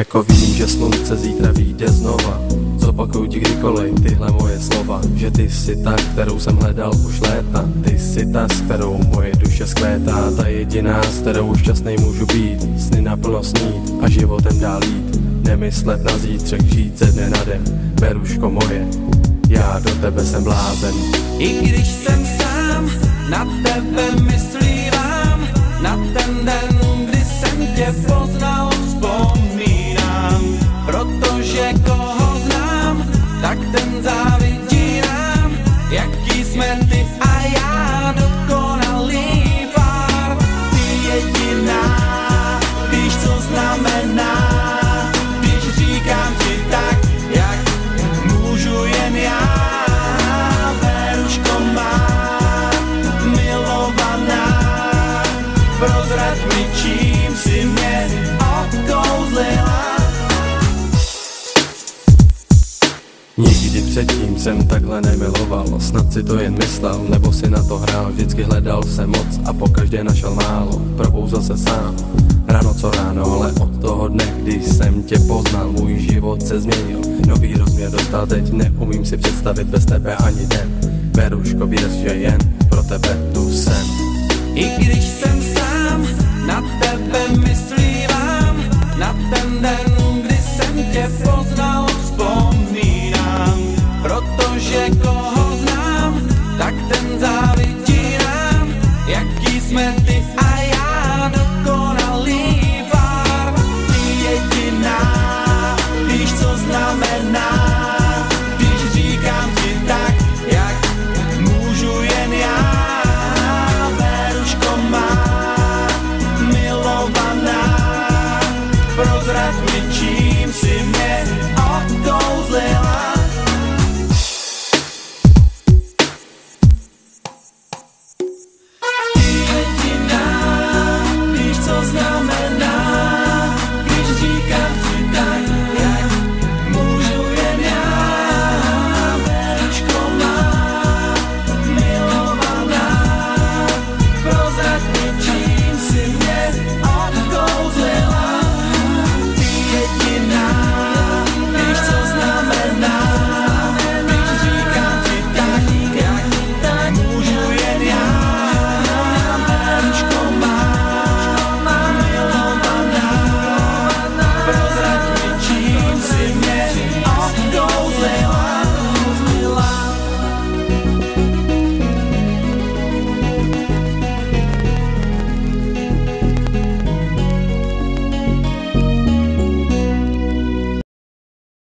Jako vím, že slunce zítra vyjde znova, zopakuju ti kdykoliv tyhle moje slova. Že ty jsi ta, kterou jsem hledal už léta. Ty jsi ta, s kterou moje duše skvétá. Ta jediná, s kterou šťastnej můžu být. Sny naplno snít a životem dál jít. Nemyslet na zítřek, žít ze dne na den. Beruško moje, já do tebe jsem blázen. I když jsem sám, na tebe myslívám. Na ten den, kdy jsem tě poznal, vzpomínám. Protože koho znám, tak ten závidí nám. Jaký jsme ty a já, dokonalý pár. Ty jediná, víš, co znamená, když říkám ti tak, jak můžu jen já. Beruško má, milovaná, prozrať mi, čím si mě okouzlila. Nikdy předtím jsem takhle nemiloval, snad si to jen myslel, nebo si na to hrál. Vždycky hledal jsem moc a pokaždé našel málo, probouzal se sám, ráno co ráno, ale od toho dne, kdy jsem tě poznal, můj život se změnil. Nový rozměr dostal teď, neumím si představit bez tebe ani den. Beruško, věř, že jen pro tebe tu jsem. I když jsem sám, na tebe myslívám. Na ten den, kdy jsem tě poznal, vzpomínám. Protože koho